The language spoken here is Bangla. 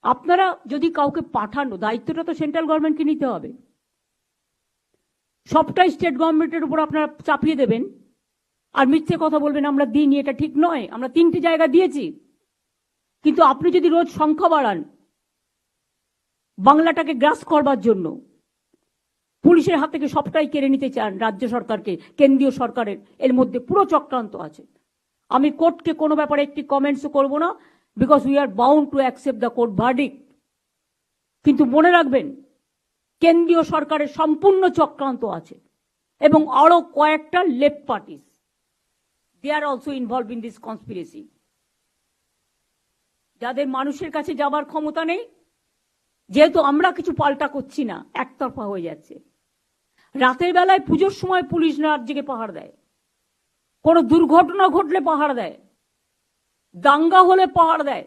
আপনারা যদি কাউকে পাঠানো, দায়িত্বটা তো সেন্ট্রাল গভর্নমেন্টকে নিতে হবে, সবটাই স্টেট গভর্নমেন্টের উপর আপনারা চাপিয়ে দেবেন আর মিথ্যে কথা বলবেন আমরা দিইনি, এটা ঠিক নয়। আমরা 3টে জায়গা দিয়েছি, কিন্তু আপনি যদি রোজ সংখ্যা বাড়ান বাংলাটাকে গ্রাস করবার জন্য, পুলিশের হাত থেকে সবটাই কেড়ে নিতে চান রাজ্য সরকারকে, কেন্দ্রীয় সরকারের এর মধ্যে পুরো চক্রান্ত আছে। আমি কোর্টকে কোনো ব্যাপারে একটি কমেন্টসও করব না, because we are bound to accept the court verdict. কিন্তু মনে রাখবেন কেন্দ্রীয় সরকারের সম্পূর্ণ চক্রান্ত আছে এবং আরো কয়েকটা left parties, they are also involve in this conspiracy, যাদের মানুষের কাছে যাবার ক্ষমতা নেই। যেহেতু আমরা কিছু পাল্টা করছি না, একতরফা হয়ে যাচ্ছে। রাতের বেলায় পুজোর সময় পুলিশ রাত জেগে পাহাড় দেয়, কোনো দুর্ঘটনা ঘটলে পাহাড় দেয়, দাঙ্গা হলে পাহাড় দেয়।